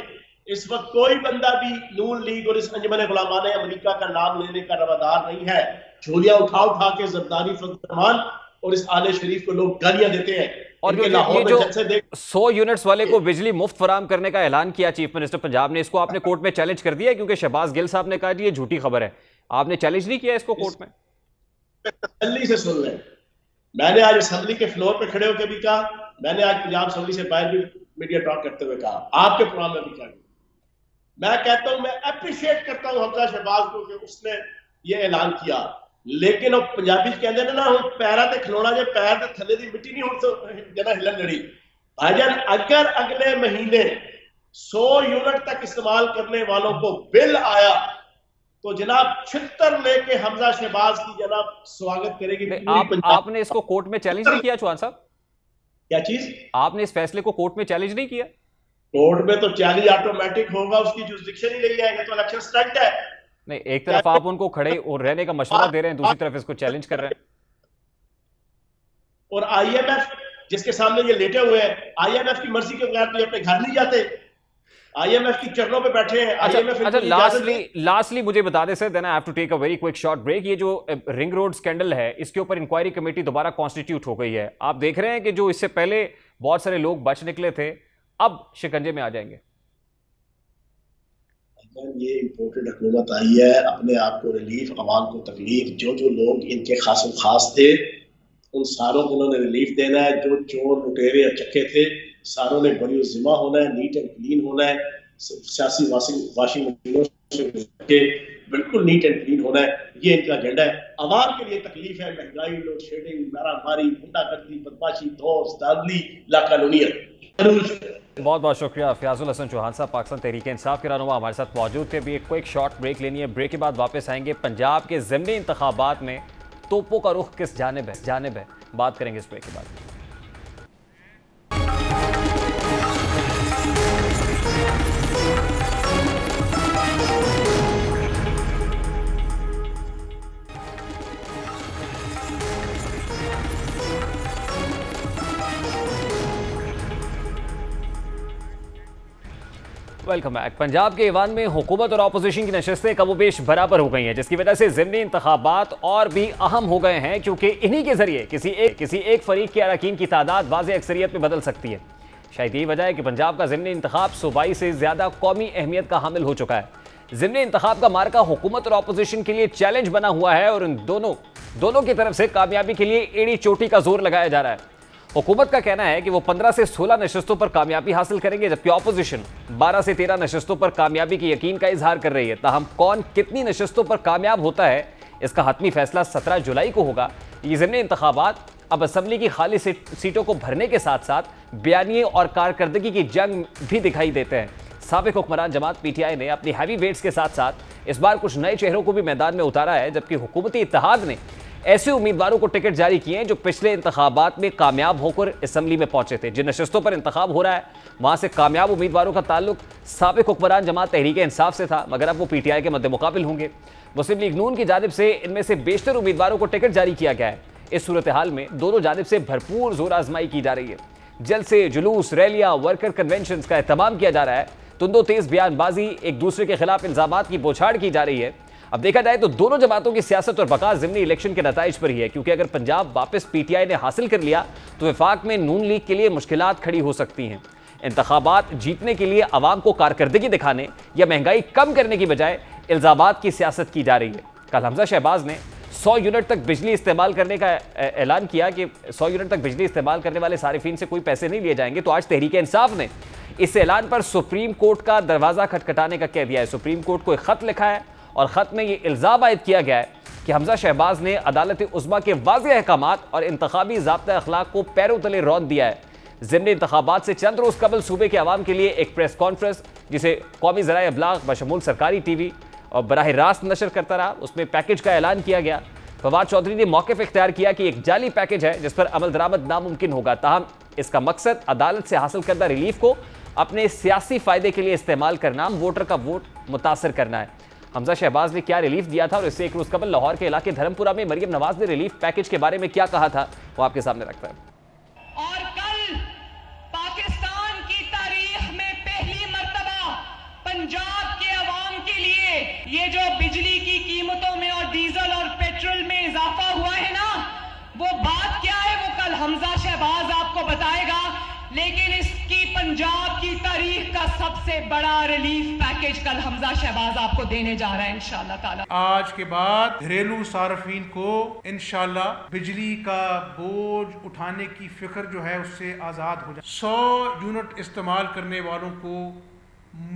इस वक्त कोई बंदा भी नून लीग और इस अंजुमन गुलामाने अमेरिका का नाम लेने का रवादार नहीं है। झोलियां उठा उठा के जरदारी फजलरहमान और इस आले शरीफ को लोग गालियां देते हैं। और ये जो 100 यूनिट्स वाले को बिजली मुफ्त फराम करने का ऐलान किया चीफ मिनिस्टर पंजाब ने, इसको आपने कोर्ट में चैलेंज कर दिया, क्योंकि शहबाज गिल साहब ने कहा जी ये झूठी खबर है। आपने चैलेंज नहीं किया इसको कोर्ट में? तसल्ली से सुन लें, मैंने आज असेंबली के फ्लोर पे खड़े होकर भी कहा, मैंने आज पंजाब असेंबली से बाहर भी मीडिया टॉक करते हुए कहा, आपके प्रोग्राम में भी कहा, मैं कहता हूं, मैं अप्रिशिएट करता हूं हमजा शहबाज को कि उसने ये ऐलान किया। लेकिन अब पंजाबी कहते हैं ना, हम पैरा ते खलोना जे पैर के थले दी मिट्टी नहीं हुण जना हिलन लड़ी। भाईजान, अगर अगले महीने 100 यूनिट तक इस्तेमाल करने वालों को बिल आया तो जनाब 76 लेके हमजा शहबाज की जनाब स्वागत करेगी। आपने इसको कोर्ट में चैलेंज नहीं किया चौहान साहब? क्या चीज? आपने इस फैसले को कोर्ट में चैलेंज नहीं किया? कोर्ट में तो चैलेंज ऑटोमेटिक होगा, उसकी जुरिसडिक्शन ही नहीं है, तो इलेक्शन स्टंट है। नहीं, एक तरफ आप उनको खड़े और रहने का मशवरा दे रहे हैं, दूसरी तरफ इसको चैलेंज कर रहे हैं। और IMF जिसके सामने ये लेटे हुए हैं, IMF की मर्जी के बगैर तो ये अपने घर नहीं जाते। IMF की चरणों पे बैठे हैं। अच्छा, लास्टली मुझे बता दें sir, then I have to take a very quick short break. ये जो रिंग रोड स्कैंडल है, इसके ऊपर इंक्वायरी कमेटी दोबारा कॉन्स्टिट्यूट हो गई है। आप देख रहे हैं कि जो इससे पहले बहुत सारे लोग बच निकले थे, अब शिकंजे में आ जाएंगे। ये इम्पोर्टेड हुकूमत आई है, अपने आप को रिलीफ, अवाम को तकलीफ, जो जो लोग इनके खास थे उन सारों को उन्होंने रिलीफ देना है। जो चोर लुटेरे चक्के थे सारों ने बड़ी जिम्मा होना है, नीट एंड क्लीन होना है, सियासी वाशिंग मशीनों से बिल्कुल नीट एंड क्लीन होना है। ये इनका एजेंडा है। आवाम के लिए तकलीफ है, महंगाई, लोड शेडिंग, मारामारी, गुंडागर्दी, बदमाशी, दागली, लाकानूनियत। बहुत बहुत शुक्रिया फयाजुल हसन चौहान साहब, पाकिस्तान तहरीक इंसाफ के रहनुमा हमारे साथ मौजूद थे। अभी एक क्विक शॉर्ट ब्रेक लेनी है, ब्रेक के बाद वापस आएंगे। पंजाब के ज़िमनी इंतखाबात में तोपों का रुख किस जानिब है, बात करेंगे इस ब्रेक के बाद। Welcome back. पंजाब के ईवान में हुकूमत और अपोजिशन की नशस्तें कमोबेश बराबर हो गई हैं, जिसकी वजह से ज़िमनी इंतखाबात और भी अहम हो गए हैं, क्योंकि इन्हीं के जरिए किसी एक फरीक के अरकान की तादाद वाज़ेह अक्सरियत में बदल सकती है। शायद यही वजह है कि पंजाब का ज़िमनी इंतखाब सूबाई से ज़्यादा कौमी अहमियत का हामिल हो चुका है। ज़िमनी इंतखाब का मार्का हुकूमत और अपोजिशन के लिए चैलेंज बना हुआ है और इन दोनों की तरफ से कामयाबी के लिए एड़ी चोटी का जोर लगाया जा रहा है। हुकूमत का कहना है कि वो 15 से 16 नशस्तों पर कामयाबी हासिल करेंगे, जबकि ऑपोजिशन 12 से 13 नशस्तों पर कामयाबी के यकीन का इजहार कर रही है। ताहम कौन कितनी नशस्तों पर कामयाब होता है, इसका हतमी फैसला 17 जुलाई को होगा। ये ज़िमनी इंतखाबात अब असम्बली की खाली सीटों को भरने के साथ साथ बयानिए और कारकर्दगी की जंग भी दिखाई देते हैं। साबिक हुक्मरान जमात PTI ने अपनी हैवी वेट्स के साथ साथ इस बार कुछ नए चेहरों को भी मैदान में उतारा है, जबकि हुकूमती इत्तेहाद ने ऐसे उम्मीदवारों को टिकट जारी किए हैं जो पिछले इंतखाबात में कामयाब होकर असम्बली में पहुंचे थे। जिन नशस्तों पर इंतखाब हो रहा है वहां से कामयाब उम्मीदवारों का ताल्लुक साबिक हुक्मरान जमात तहरीक इंसाफ से था, मगर अब वो PTI के मद्दे मुकाबिल होंगे। मुस्लिम लीग नून की जानिब से इनमें से बेशतर उम्मीदवारों को टिकट जारी किया गया है। इस सूरत हाल में दोनों जानिब से भरपूर जोर आजमाई की जा रही है। जलसे, जुलूस, रैलियां, वर्कर कन्वेंशन का एहतमाम किया जा रहा है। तुंदो तेज बयानबाजी, एक दूसरे के खिलाफ इल्जामात की बौछार की जा रही है। अब देखा जाए तो दोनों जमातों की सियासत और बका ज़िमनी इलेक्शन के नताइज पर ही है, क्योंकि अगर पंजाब वापस PTI ने हासिल कर लिया तो वफाक में नून लीग के लिए मुश्किलात खड़ी हो सकती हैं। इंतखाबात जीतने के लिए अवाम को कारकर्दगी दिखाने या महंगाई कम करने की बजाय इल्जामात की सियासत की जा रही है। कल हमजा शहबाज ने 100 यूनिट तक बिजली इस्तेमाल करने का ऐलान किया कि 100 यूनिट तक बिजली इस्तेमाल करने वाले सारिफीन से कोई पैसे नहीं लिए जाएंगे। तो आज तहरीक इंसाफ ने इस ऐलान पर सुप्रीम कोर्ट का दरवाज़ा खटखटाने का कह दिया है। सुप्रीम कोर्ट को एक खत लिखा है और ख़त में ये इल्ज़ाम आयद किया गया है कि हमजा शहबाज ने अदालत उज़्मा के वाज़ेह अहकामात और इंतखाबी ज़ाब्ता अखलाक को पैरों तले रौंद दिया है। ज़िमनी इंतखाबात से चंद रोज़ कबल सूबे के अवाम के लिए एक प्रेस कॉन्फ्रेंस, जिसे कौमी ज़राए इब्लाग बशमूल सरकारी TV और बराह रास्त नशर करता रहा, उसमें पैकेज का ऐलान किया गया। फवाद चौधरी ने मौक़िफ़ इख्तियार किया कि एक जाली पैकेज है जिस पर अमल दरामद नामुमकिन होगा। ताहम इसका मकसद अदालत से हासिल करदा रिलीफ को अपने सियासी फ़ायदे के लिए इस्तेमाल करना, वोटर का वोट मुतासर करना है। हमजा शहबाज ने क्या रिलीफ दिया था और इससे एक रोज़ कबल लाहौर के इलाके धर्मपुरा में मरियम नवाज ने रिलीफ पैकेज के बारे में क्या कहा था, वो आपके सामने रखता है। और कल पाकिस्तान की तारीख में पहली मर्तबा पंजाब के अवाम के लिए ये जो बिजली की कीमतों में और डीजल और पेट्रोल में इजाफा हुआ है ना, वो बात क्या है वो कल हमजा शहबाज आपको बताएगा। लेकिन इसकी पंजाब की तारीख का सबसे बड़ा रिलीफ पैकेज कल हमजा शहबाज आपको देने जा रहा है इंशाअल्लाह ताला। आज के बाद घरेलू सार्फिन को इंशाअल्लाह बिजली का बोझ उठाने की फिक्र जो है उससे आज़ाद हो जाए। 100 यूनिट इस्तेमाल करने वालों को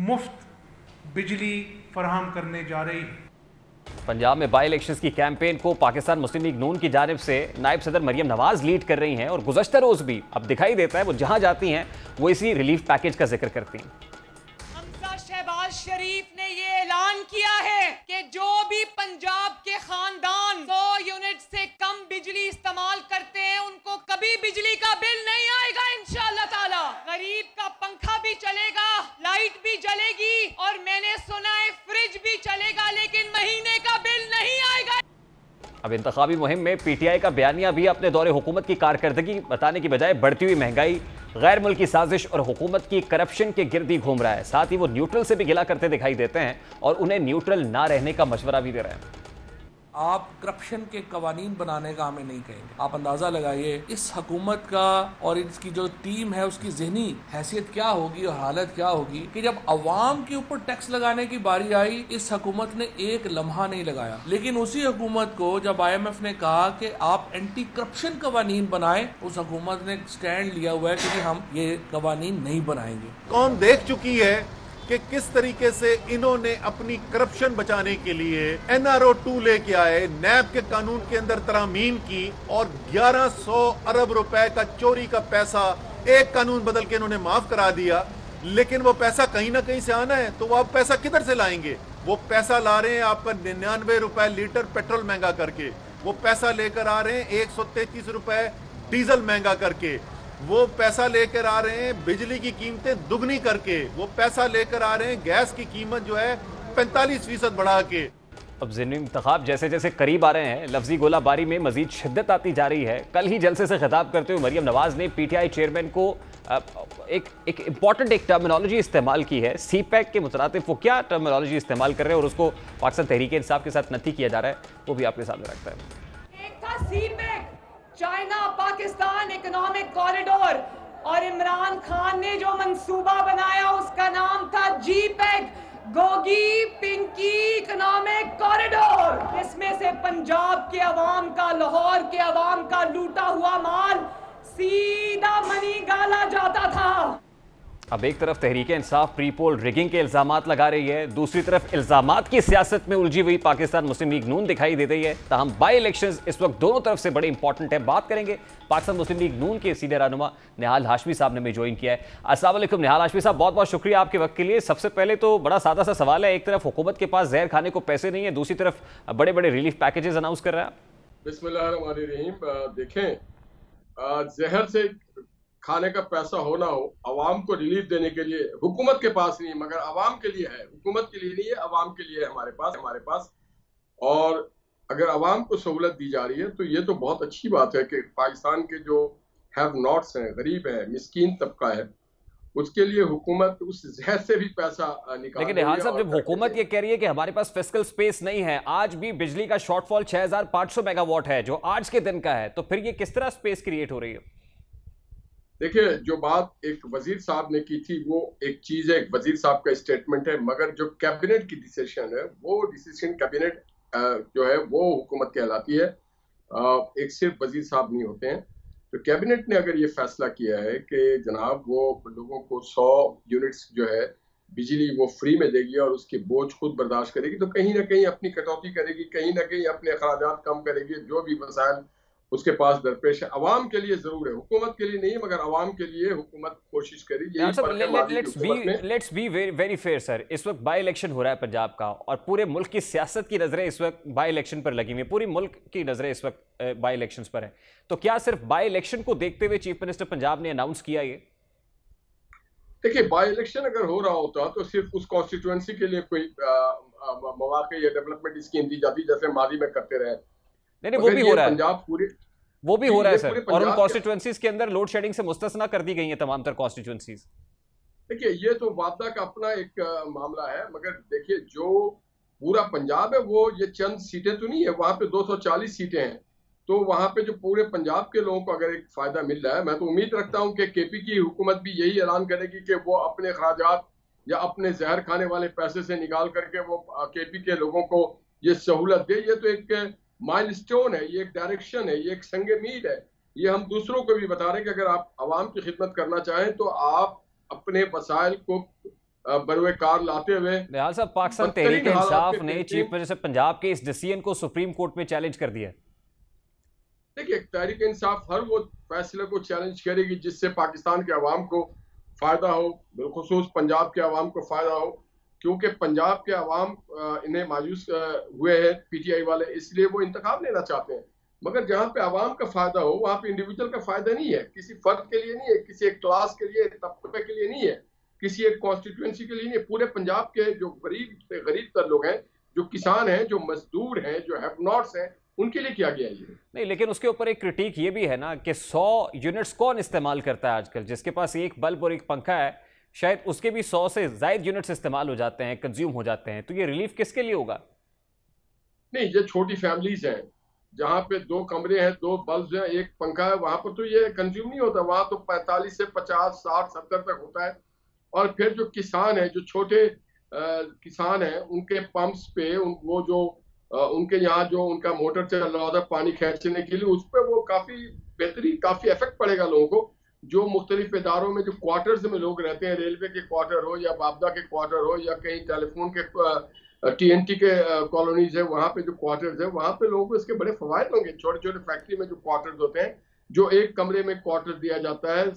मुफ्त बिजली फराहम करने जा रही है। पंजाब में बाई इलेक्शंस की कैंपेन को पाकिस्तान मुस्लिम लीग नून की जानिब से नायब सदर मरियम नवाज लीड कर रही हैं और गुज़श्ता रोज भी अब दिखाई देता है वो जहां जाती हैं वो इसी रिलीफ पैकेज का जिक्र करती हैं। हमजा शहबाज शरीफ ने ये ऐलान किया है कि जो भी पंजाब के खानदान 100 यूनिट से कम बिजली इस्तेमाल करते हैं उनको कभी बिजली का बिल नहीं आएगा इंशाअल्लाह ताला। गरीब का पंखा भी चलेगा, लाइट भी जलेगी और मैंने सुना है फ्रिज भी चलेगा, लेकिन महीने का बिल नहीं आएगा। अब इंतखाबी मुहिम में PTI का बयानिया भी अपने दौरे हुकूमत की कारकर्दगी बताने की बजाय बढ़ती हुई महंगाई, गैर मुल्की साजिश और हुकूमत की करप्शन के गिर्द ही घूम रहा है। साथ ही वो न्यूट्रल से भी गिला करते दिखाई देते हैं और उन्हें न्यूट्रल ना रहने का मशवरा भी दे रहे हैं। आप करप्शन के कवानीन बनाने का हमें नहीं कहेंगे। आप अंदाज़ा लगाइए इस हुकूमत का और इसकी जो टीम है उसकी ज़हनी हैसियत क्या होगी और हालत क्या होगी कि जब अवाम के ऊपर टैक्स लगाने की बारी आई, इस हुकूमत ने एक लम्हा नहीं लगाया। लेकिन उसी हुकूमत को जब IMF ने कहा कि आप एंटी करप्शन कवानीन बनाएं, उस हुकूमत ने स्टैंड लिया हुआ है कि हम ये कवानीन नहीं बनाएंगे। कौम देख चुकी है कि किस तरीके से इन्होंने अपनी करप्शन बचाने के लिए NRO 2 लेके आए, नैब के कानून के अंदर तरामीम की और 1100 अरब रुपए का चोरी का पैसा एक कानून बदल के इन्होंने माफ करा दिया। लेकिन वो पैसा कहीं ना कहीं से आना है, तो वो आप पैसा किधर से लाएंगे? वो पैसा ला रहे हैं आप 99 रुपए लीटर पेट्रोल महंगा करके, वो पैसा लेकर आ रहे हैं 133 रुपए डीजल महंगा करके, वो पैसा लेकर आ रहे हैं बिजली की कीमतें दुगनी करके, वो पैसा लेकर आ रहे हैं गैस की कीमत जो है 45% बढ़ा के। अब ज़िमनी इंतखाब जैसे जैसे करीब आ रहे हैं, लफ्जी गोलाबारी में मजीद शिद्दत आती जा रही है। कल ही जलसे से खिताब करते हुए मरियम नवाज ने PTI चेयरमैन को एक इंपॉर्टेंट टर्मिनोलॉजी इस्तेमाल की है। CPEC के मुतरातिफ वो क्या टर्मिनोलॉजी इस्तेमाल कर रहे हैं और उसको पाकिस्तान तहरीक इंसाफ के साथ नती किया जा रहा है, वो भी आपके सामने रखता है। एक था CPEC, China Pakistan economic corridor, और इमरान खान ने जो मंसूबा बनाया उसका नाम था GPEC, Gogi Pinky economic corridor. इसमें से पंजाब के अवाम का, लाहौर के अवाम का लूटा हुआ माल सीधा मनी गाला जाता था। अब एक तरफ Tehreek Insaf pre poll rigging के इल्जामात लगा रही है, दूसरी तरफ इल्जामात की सियासत में उलझी हुई पाकिस्तान मुस्लिम लीग नून दिखाई दे रही है। ताहम बाई इलेक्शंस इस वक्त दोनों तरफ से बड़े इंपॉर्टेंट है। बात करेंगे पाकिस्तान मुस्लिम लीग नून के सीनियर रहनुमा निहाल हाशमी साहब ने हमें ज्वाइन किया है। अस्सलाम वालेकुम निहाल हाशमी साहब, बहुत बहुत शुक्रिया आपके वक्त के लिए। सबसे पहले तो बड़ा सादा सा सवाल है, एक तरफ हुकूमत के पास जहर खाने को पैसे नहीं है, दूसरी तरफ बड़े बड़े रिलीफ पैकेजेस अनाउंस कर रहा है। बिस्मिल्लाहिर्रहमानिर्रहीम, देखें जहर से खाने का पैसा हो ना हो, अवाम को रिलीफ देने के लिए हुकूमत के पास नहीं मगर अवाम के लिए है। हुकूमत के लिए नहीं है, अवाम के लिए हमारे पास। और अगर अवाम को सहूलत दी जा रही है तो ये तो बहुत अच्छी बात है कि पाकिस्तान के जो हैव नॉट्स हैं, गरीब है, मिस्कीन तबका है, उसके लिए हुकूमत उस जहर से भी पैसा निकाल। लेकिन निहाल साहब, जब हुकूमत ये कह रही है कि हमारे पास फिस्कल स्पेस नहीं है, आज भी बिजली का शॉर्टफॉल 6500 मेगावाट है जो आज के दिन का है, तो फिर ये किस तरह स्पेस क्रिएट हो रही है? देखिए, जो बात एक वजीर साहब ने की थी वो एक चीज है, एक वजीर साहब का स्टेटमेंट है, मगर जो कैबिनेट की डिसीजन है वो डिसीजन कैबिनेट जो है वो हुकूमत कहलाती है, एक सिर्फ वजीर साहब नहीं होते हैं। तो कैबिनेट ने अगर ये फैसला किया है कि जनाब वो लोगों को 100 यूनिट्स जो है बिजली वो फ्री में देगी और उसके बोझ खुद बर्दाश्त करेगी, तो कहीं ना कहीं अपनी कटौती करेगी, कहीं ना कहीं अपने अखराजात कम करेगी, जो भी वसाइल उसके पास दरपेश है। अवाम के लिए जरूर है, हुकूमत के लिए नहीं, मगर अवाम के लिए हुकूमत कोशिश करेगी। Let's be very fair sir, इस वक्त बाई इलेक्शन हो रहा है पंजाब का और पूरे मुल्क की सियासत की नजरें इस वक्त बाई इलेक्शन पर लगी हुई है, पूरी मुल्क की नजरें इस वक्त बाई इलेक्शंस पर है। तो क्या सिर्फ बाई इलेक्शन को देखते हुए चीफ मिनिस्टर पंजाब ने अनाउंस किया ये? देखिए, बाई इलेक्शन अगर हो रहा होता तो सिर्फ उस कॉन्स्टिट्यूएंसी के लिए कोई मौके या डेवलपमेंट स्कीम दी जाती जैसे माजी में करते रहे। नहीं, वो भी हो रहा है, पंजाब पूरे वो भी हो रहा है सर, और उन कॉन्स्टिट्यूएंसीज के अंदर लोड शेडिंग से मुस्तस्ना कर दी गई है तमाम तर कॉन्स्टिट्यूएंसीज। देखिए, ये तो वापदा का अपना एक मामला है, मगर देखिए जो पूरा पंजाब है वो ये चंद सीटें तो नहीं है, वहां पे 240 सीटें हैं, तो वहां पे जो पूरे पंजाब के लोगों को अगर एक फायदा मिल रहा है, मैं तो उम्मीद रखता हूं कि KP की हुकूमत भी यही ऐलान करेगी कि वो अपने अखराजात या अपने जहर खाने वाले पैसे से निकाल करके वो KP के लोगों को ये सहूलत दे। ये तो एक माइलस्टोन है, ये एक डायरेक्शन है, ये एक संगे मील है। ये हम दूसरों को भी बता रहे हैं कि अगर आप आवाम की खिदमत करना चाहें तो आप अपने वसाइल को बरवेकार लाते हुए। निहाल साहब, पाकिस्तान तहरीक इंसाफ ने चीफ मिनिस्टर पंजाब के इस डिसीजन को सुप्रीम कोर्ट में चैलेंज कर दिया। देखिए, तहरीक इंसाफ हर वो फैसले को चैलेंज करेगी जिससे पाकिस्तान के अवाम को फायदा हो, बिलखुसूस पंजाब के अवाम को फायदा हो, क्योंकि पंजाब के अवाम इन्हें मायूस हुए हैं PTI वाले, इसलिए वो इंतखाब लेना चाहते हैं। मगर जहाँ पे अवाम का फायदा हो वहाँ पे इंडिविजुअल का फायदा नहीं है, किसी फर्द के लिए नहीं है, किसी एक क्लास के लिए, तबके के लिए नहीं है, किसी एक कॉन्स्टिट्यूएंसी के लिए नहीं है। पूरे पंजाब के जो गरीब से गरीब तर लोग हैं, जो किसान हैं, जो मजदूर हैं, जो हैव नॉट्स हैं, उनके लिए किया गया ये नहीं, लेकिन उसके ऊपर एक क्रिटिक ये भी है ना कि 100 यूनिट्स कौन इस्तेमाल करता है आजकल? जिसके पास एक बल्ब और एक पंखा है, शायद उसके भी 100 से ज्यादा यूनिट्स इस्तेमाल हो जाते हैं, कंज्यूम हो जाते हैं। तो ये रिलीफ किसके लिए होगा? नहीं, ये छोटी फैमिलीज हैं जहाँ पे 2 कमरे हैं, 2 बल्ब हैं, एक पंखा है, वहां पर तो ये कंज्यूम नहीं होता। वहां तो 45 से 50, 60, 70 तक होता है। और फिर जो किसान है, जो छोटे किसान है, उनके पंप्स पे वो जो उनके यहाँ जो उनका मोटर चल रहा होता है पानी खींचने के लिए, उस पर वो काफी बेहतरीन, काफी इफेक्ट पड़ेगा लोगों को। जो मुख्तलिफ इदारों में जो क्वार्टर्स में लोग रहते हैं, रेलवे के क्वार्टर हो या बाबदा के क्वार्टर हो या कहीं टेलीफोन के TNT के कॉलोनीज है, वहां पे जो क्वार्टर्स है, वहां पे लोगों को इसके बड़े फवायद होंगे। छोटे छोटे फैक्ट्री में जो क्वार्टर्स होते हैं, जो एक कमरे में क्वार्टर दिया जाता है,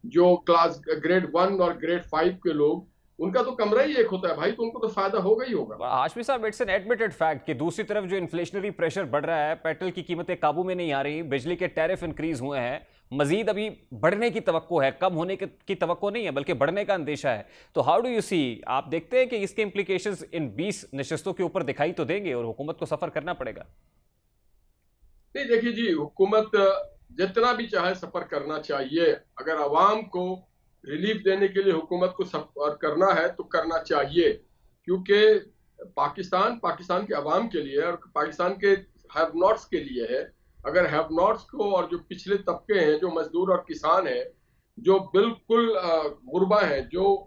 जो क्लास ग्रेड 1 और ग्रेड 5 के लोग, उनका तो कमरा ही एक होता है भाई, तो उनको तो फायदा होगा ही होगा। हाशमी साहब, इट्स एन एडमिटेड फैक्ट कि दूसरी तरफ जो इन्फ्लेशनरी प्रेशर बढ़ रहा है, पेट्रोल की कीमतें काबू में नहीं आ रही, बिजली के टैरिफ इंक्रीज हुए हैं, मजीद अभी बढ़ने की तवक्को है, कम होने की तवक्को नहीं है, बल्कि बढ़ने का अंदेशा है। तो हाउ डू यू सी, आप देखते हैं कि इसके इंप्लीकेशंस इन 20 नशिस्तों के ऊपर दिखाई तो देंगे और हुकूमत को सफर करना पड़ेगा? नहीं, देखिए जी, हुकूमत जितना भी चाहे सफर करना चाहिए। अगर आवाम को रिलीफ देने के लिए हुकूमत को सफर करना है तो करना चाहिए, क्योंकि पाकिस्तान के अवाम के लिए और पाकिस्तान के हैव नॉट्स के लिए है। अगर हैव नॉट्स को और जो पिछले तबके हैं, जो मजदूर और किसान हैं, जो बिल्कुल गुरबा हैं, जो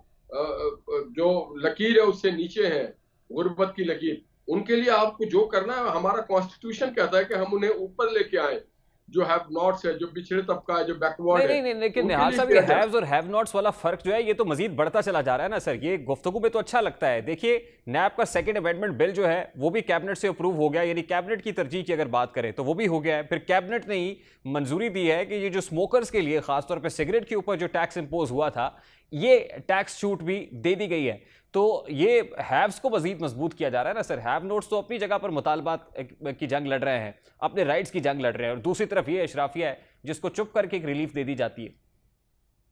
लकीर है उससे नीचे हैं, गुर्बत की लकीर, उनके लिए आपको जो करना है, हमारा कॉन्स्टिट्यूशन कहता है कि हम उन्हें ऊपर लेके आए। जो हैव नॉट्स है, जो पिछड़े तबका है, जो बैकवर्ड है। नहीं, लेकिन निहाल साहब, ये हैव्स और हैव नॉट्स वाला फर्क जो है, ये तो मजीद बढ़ता चला जा रहा है ना सर। ये गुफ्तगू में तो अच्छा लगता है। देखिए, नैब का सेकंड अमेंडमेंट बिल जो है वो भी कैबिनेट से अप्रूव हो गया, यानी कैबिनेट की तरजीह की अगर बात करें तो वो भी हो गया है। फिर कैबिनेट ने ही मंजूरी दी है कि ये जो स्मोकर्स के लिए, खासतौर पर सिगरेट के ऊपर जो टैक्स इंपोज हुआ था, ये टैक्स छूट भी दे दी गई है। तो ये हैव्स को मजीद मजबूत किया जा रहा है ना सर। हैव नोट्स तो अपनी जगह पर मुतालबात की जंग लड़ रहे हैं, अपने राइट्स की जंग लड़ रहे हैं, और दूसरी तरफ ये अशराफिया है जिसको चुप करके एक रिलीफ दे दी जाती है।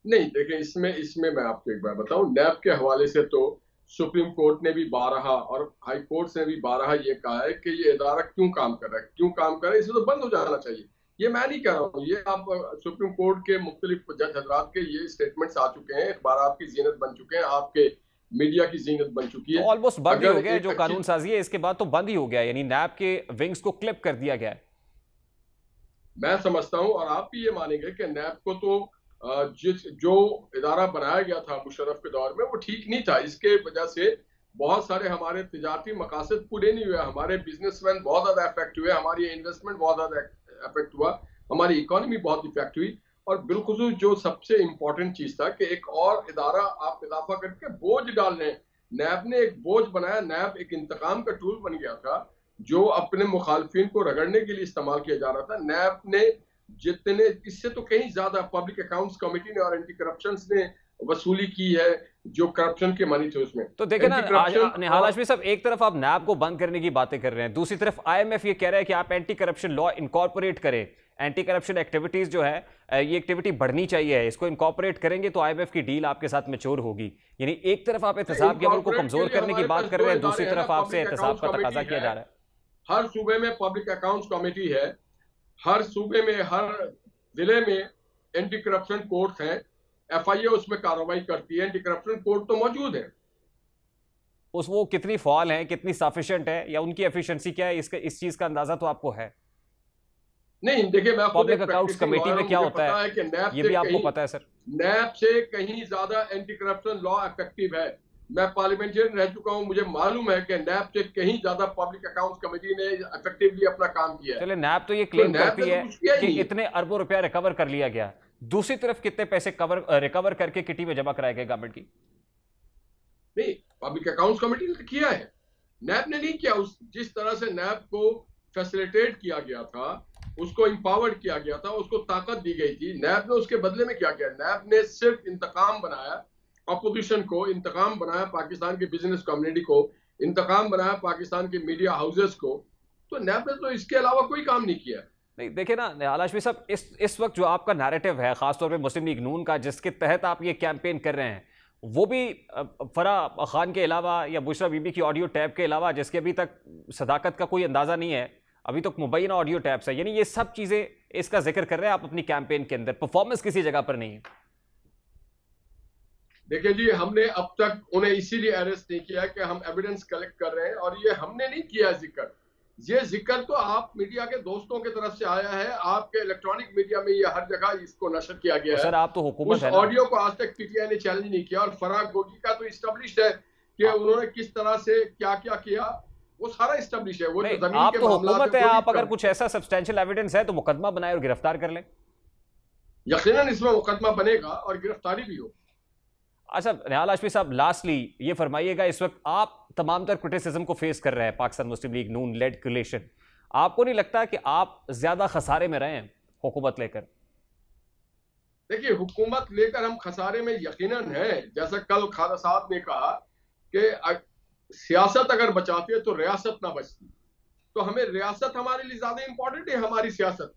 नहीं, देखिए, इसमें मैं आपको एक बार बताऊं, नैब के हवाले से तो सुप्रीम कोर्ट ने भी 12 और हाई कोर्ट ने भी 12 ये कहा है कि ये इदारा क्यों काम कर रहा है, इसे तो बंद हो जाना चाहिए। ये मैं नहीं कह रहा हूँ, ये आप सुप्रीम कोर्ट के मुख्तलिफ जज हजरात के ये स्टेटमेंट्स आ चुके हैं, अखबारात की जीनत बन चुके हैं, आपके मीडिया की जीनत बन चुकी है। ऑलमोस्ट बंद ही हो गया जो कानून साजी है, इसके बाद तो बंद ही हो गया, यानी नैब के विंग्स को क्लिप कर दिया गया है। मैं समझता हूं और आप भी ये मानेंगे कि नैब को तो जो इदारा बनाया गया था मुशर्रफ के दौर में, वो ठीक नहीं था। इसके वजह से बहुत सारे हमारे तिजारती मकासद पूरे नहीं हुए, हमारे बिजनेसमैन बहुत ज्यादा इफेक्ट हुए, हमारी इन्वेस्टमेंट बहुत ज्यादा इफेक्ट हुआ, हमारी इकोनॉमी बहुत इफेक्ट हुई। और बिलखुसूस जो सबसे इंपॉर्टेंट चीज था कि एक और इदारा आप इजाफा करके बोझ डाल रहे हैं। नैब ने एक बोझ बनाया, नैब एक इंतकाम का टूल बन गया था जो अपने मुखालफिन को रगड़ने के लिए इस्तेमाल किया जा रहा था। नैब ने जितने, इससे तो कहीं ज्यादा पब्लिक अकाउंट्स कमेटी ने और एंटी करप्शन ने वसूली की है, जो करप्शन के मनी थे उसमें। तो देखे ना निहाल हाशमी साहब, एक तरफ आप नैब को बंद करने की बातें कर रहे हैं, दूसरी तरफ IMF ये कह रहा है कि आप एंटी करप्शन लॉ इनकॉर्पोरेट करें, एंटी करप्शन एक्टिविटीज जो है ये एक्टिविटी बढ़नी चाहिए, इसको इनकॉर्पोरेट करेंगे तो IMF की डील आपके साथ मैच्योर होगी। यानी एक तरफ आप एहतसाब के अमल को कमजोर करने की बात कर रहे हैं, दूसरी तरफ आपसे एहतसाब का तकाजा किया जा रहा है। हर सूबे में पब्लिक अकाउंट्स कमेटी है, हर सूबे में, हर जिले में एंटी करप्शन कोर्ट हैं, FIA उसमें कार्रवाई करती है, एंटी करप्शन कोर्ट तो मौजूद है। वो कितनी फॉल है, कितनी सफिशिएंट है, या उनकी एफिशिएंसी क्या है, इस चीज का अंदाजा तो आपको है? नहीं, देखिए, मैं पब्लिक अकाउंट्स कमेटी में क्या होता है कि नैब ये भी आपको पता है सर? नैब से कहीं ज्यादा एंटी करप्शन लॉ इफेक्टिव है। मैं पार्लियामेंटेरियन रह चुका हूं, मुझे मालूम है कि नैब से कहीं ज्यादा पब्लिक अकाउंट्स कमेटी ने इफेक्टिवली अपना काम किया है। चलिए, नैब तो ये क्लेम करती है कि इतने अरबों रुपया रिकवर कर लिया गया, दूसरी तरफ कितने पैसे रिकवर करके किटी में जमा कराए गए गवर्नमेंट की? नहीं, पब्लिक अकाउंट्स कमेटी ने किया है, नैब ने नहीं किया। जिस तरह से नैब को फैसिलिटेट किया गया था, उसको इंपावर्ड किया गया था, उसको ताकत दी गई थी, नैब ने उसके बदले में क्या किया? नैब ने सिर्फ इंतकाम बनाया अपोजिशन को, इंतकाम बनाया पाकिस्तान के बिजनेस कम्युनिटी को, इंतकाम बनाया पाकिस्तान के मीडिया हाउसेस को। तो नैब ने तो इसके अलावा कोई काम नहीं किया। नहीं, देखे ना निहाल हाशमी साहब, इस वक्त जो आपका नैरेटिव है, खासतौर पे मुस्लिम लीग नून का, जिसके तहत आप ये कैंपेन कर रहे हैं, वो भी फराह खान के अलावा या बुशरा बीबी की ऑडियो टैप के अलावा, जिसके अभी तक सदाकत का कोई अंदाजा नहीं है, अभी तो मुबैना ऑडियो टैप्स है, यानी ये सब चीजें इसका जिक्र कर रहे हैं आप अपनी कैंपेन के अंदर, परफॉर्मेंस किसी जगह पर नहीं है। देखिए जी, हमने अब तक उन्हें इसीलिए अरेस्ट नहीं किया कि हम एविडेंस कलेक्ट कर रहे हैं, और ये हमने नहीं किया जिक्र। ये जिक्र तो आप मीडिया के दोस्तों की तरफ से आया है, आपके इलेक्ट्रॉनिक मीडिया में ये हर जगह इसको नशर किया गया है। सर आप तो हुकूमत उस है ऑडियो को आज तक पीटीआई ने चैलेंज नहीं किया, और फराग गोगी का तो इस्टेब्लिश्ड है कि उन्होंने किस तरह से क्या क्या किया, वो सारा इस्टेब्लिश है। वो जो जमीन आप के तो मामला हुकूमत है, आप अगर कुछ ऐसा सब्सटेंशियल एविडेंस है तो मुकदमा बनाए और गिरफ्तार कर लें। यकीनन इसमें मुकदमा बनेगा और गिरफ्तारी भी हो। अच्छा निहाल हाशमी साहब, लास्टली ये फरमाइएगा, इस वक्त आप तमाम तर क्रिटिसिज्म को फेस कर रहे हैं पाकिस्तान मुस्लिम लीग नून लेड कोलिशन, आपको नहीं लगता कि आप ज्यादा खसारे में रहे हैं हुकूमत लेकर? देखिए, हुकूमत लेकर हम खसारे में यकीनन है। जैसा कल खादा साहब ने कहा कि सियासत अगर बचाती है तो रियासत ना बचती, तो हमें रियासत हमारे लिए ज्यादा इंपॉर्टेंट है। हमारी सियासत,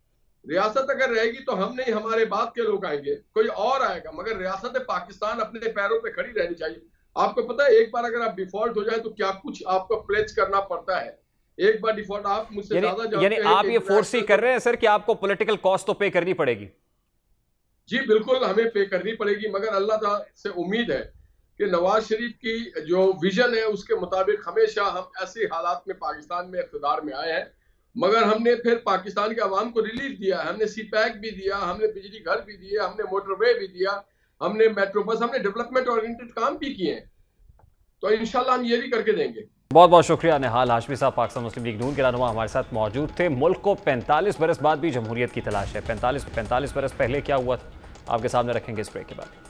रियासत अगर रहेगी तो हम नहीं, हमारे बाद के लोग आएंगे, कोई और आएगा, मगर रियासत पाकिस्तान अपने पैरों पे खड़ी रहनी चाहिए। आपको पता है, एक बार अगर आप डिफॉल्ट हो जाए तो क्या कुछ आपको प्लेज करना पड़ता है। एक बार डिफॉल्ट, आप मुझसे ज्यादा जानते हैं। आप ये फोर्स ही कर रहे हैं सर कि आपको पॉलिटिकल कॉस्ट तो पे करनी पड़ेगी? जी बिल्कुल, हमें पे करनी पड़ेगी, मगर अल्लाह ताला से उम्मीद है कि नवाज शरीफ की जो विजन है उसके मुताबिक हमेशा हम ऐसे हालात में पाकिस्तान में इक़्तिदार में आए हैं, मगर हमने फिर पाकिस्तान के अवाम को रिलीफ दिया, हमने सी पैक भी दिया, हमने बिजली घर भी दिए, हमने मोटरवे भी दिया, हमने मेट्रो बस, हमने डेवलपमेंट ओरिएंटेड काम भी किए हैं, तो इंशाल्लाह हम ये भी करके देंगे। बहुत बहुत शुक्रिया निहाल हाशमी साहब, पाकिस्तान मुस्लिम लीग नून के रहनुमा हमारे साथ मौजूद थे। मुल्क को 45 बरस बाद भी जमहूरियत की तलाश है। 45 बरस पहले क्या हुआ था आपके सामने रखेंगे इस ब्रेक के बाद।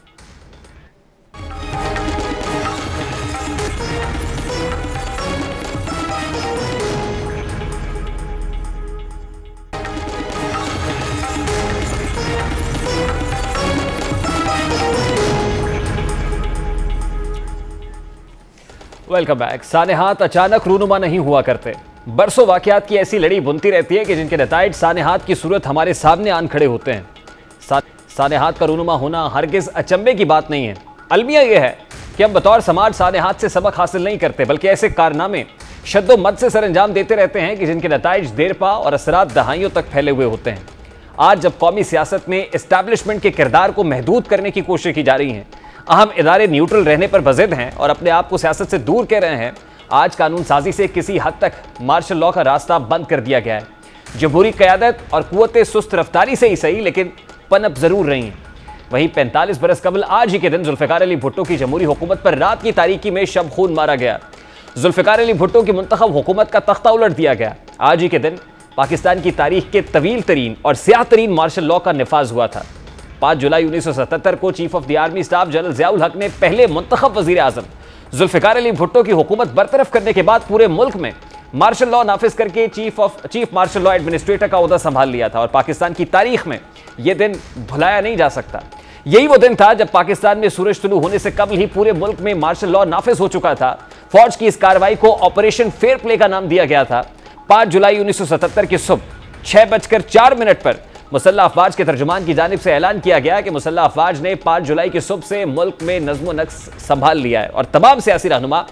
Welcome back. सानेहात अचानक रूनुमा नहीं हुआ करते, बरसों वाकयात की ऐसी लड़ी बुनती रहती है कि जिनके नताइज सानेहात की सूरत हमारे सामने आन खड़े होते हैं। सानेहात का रूनुमा होना हरगिज अचंभे की बात नहीं है। अलमिया यह है कि हम बतौर समाज सानेहात से सबक हासिल नहीं करते, बल्कि ऐसे कारनामे शद्दोमद से सर अंजाम देते रहते हैं कि जिनके नताइज देरपा और असरात दहाइयों तक फैले हुए होते हैं। आज जब कौमी सियासत में एस्टैब्लिशमेंट के किरदार को महदूद करने की कोशिश की जा रही है, अहम इदारे न्यूट्रल रहने पर बज़िद हैं और अपने आप को सियासत से दूर कह रहे हैं, आज कानून साजी से किसी हद तक मार्शल लॉ का रास्ता बंद कर दिया गया है। जमहूरी क़यादत और क़ुव्वत सुस्त रफ्तारी से ही सही, लेकिन पनप जरूर रही हैं। वहीं 45 बरस कबल आज ही के दिन जुल्फ़िकार अली भुट्टो की जमहूरी हुकूमत पर रात की तारीकी में शब खून मारा गया। जुल्फ़िकार अली भुट्टो की मुंतखब हुकूमत का तख्ता उलट दिया गया। आज ही के दिन पाकिस्तान की तारीख के तवील तरीन और स्याह तरीन मार्शल लॉ का निफाज हुआ था। 5 जुलाई 1977 को chief of the army staff general Ziaul हक ने पहले मुंतखब वज़ीर आज़म जुल्फ़िकार अली भुट्टो की हुकूमत बरतरफ करने के बाद पूरे मुल्क में मार्शल लॉ नाफिज करके चीफ मार्शल लॉ एडमिनिस्ट्रेटर का ओहदा संभाल लिया था। और पाकिस्तान की तारीख में यह दिन भुलाया नहीं जा सकता। यही वो दिन था जब पाकिस्तान में सूरज तुलू होने से कबल ही पूरे मुल्क में मार्शल लॉ नाफिज हो चुका था। फौज की इस कार्रवाई को ऑपरेशन फेयर प्ले का नाम दिया गया था। 5 जुलाई 1977 की सुबह 6:04 पर मुसल्लह अफवाज के तर्जुमान की जानिब से ऐलान किया गया कि मुसल्लह अफवाज ने 5 जुलाई की सुबह से मुल्क में नज़्म व नक्स संभाल लिया है और तमाम सियासी रहनुमा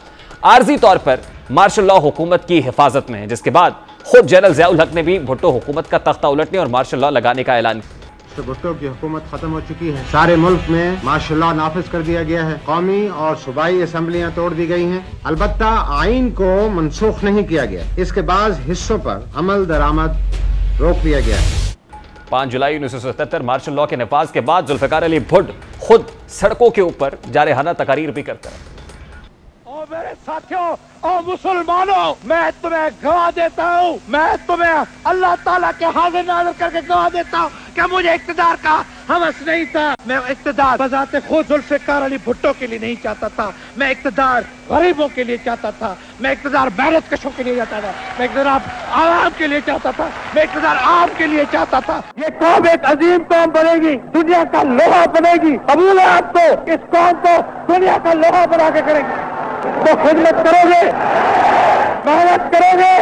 आर्जी तौर पर मार्शल लॉ हुकूमत की हिफाजत में है। जिसके बाद खुद जनरल ज़ियाउल हक ने भी भुट्टो हुकूमत का तख्ता उलटने और मार्शल लॉ लगाने का ऐलान किया। तो भुट्टो की हुकूमत खत्म हो चुकी है। सारे मुल्क में मार्शल लॉ नाफिज कर दिया गया है। कौमी और सूबाई असम्बलियाँ तोड़ दी गई हैं। अलबत्ता आइन को मनसूख नहीं किया गया। इसके बाद हिस्सों पर अमल दरामद रोक दिया गया है। 5 जुलाई 1977 मार्शल लॉ के नफाज के बाद जुल्फ़िकार अली भुट्टो खुद सड़कों के ऊपर जारहाना तकारीर भी करता है। और मेरे साथियों और मुसलमानों, मैं तुम्हें गवाह देता हूँ, मैं तुम्हें अल्लाह ताला के हाजिर नाज़िर करके गवाह देता हूँ कि मुझे इक़्तिदार का हवस नहीं था। मैं इक़्तिदार बज़ाते खुद जुल्फ़िकार अली भुट्टो के लिए नहीं चाहता था। मैं इक़्तिदार गरीबों के लिए चाहता था। मैं इक़्तिदार मेहनत कशों के लिए चाहता था। मैं इक़्तिदार आवाम के लिए चाहता था। मैं इक़्तिदार आम के लिए चाहता था। ये कौम एक अजीम कौम बनेगी, दुनिया का लोहा बनेगी। कबूल है आपको? इस कौम को दुनिया का लोहा बना के करेंगे। तो खिदमत करोगे, मेहनत करोगे।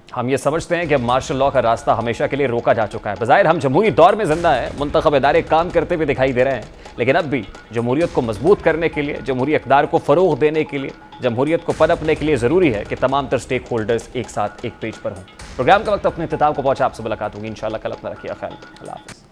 हम ये समझते हैं कि अब मार्शल लॉ का रास्ता हमेशा के लिए रोका जा चुका है। बज़ाहिर हम जमहूरी दौर में जिंदा है, मुंतखब इदारे काम करते हुए दिखाई दे रहे हैं, लेकिन अब भी जमहूरियत को मजबूत करने के लिए, जमहूरी इक़्तिदार को फ़रोग़ देने के लिए, जमहूरियत को पनपने के लिए ज़रूरी है कि तमाम तर स्टेक होल्डर्स एक साथ एक पेज पर हों। प्रोग्राम का वक्त अपने इख्तिताम को पहुंचा। आपसे मुलाकात होगी इंशाअल्लाह कल। अपना रखिए ख्याल। अल्लाह हाफ़िज़।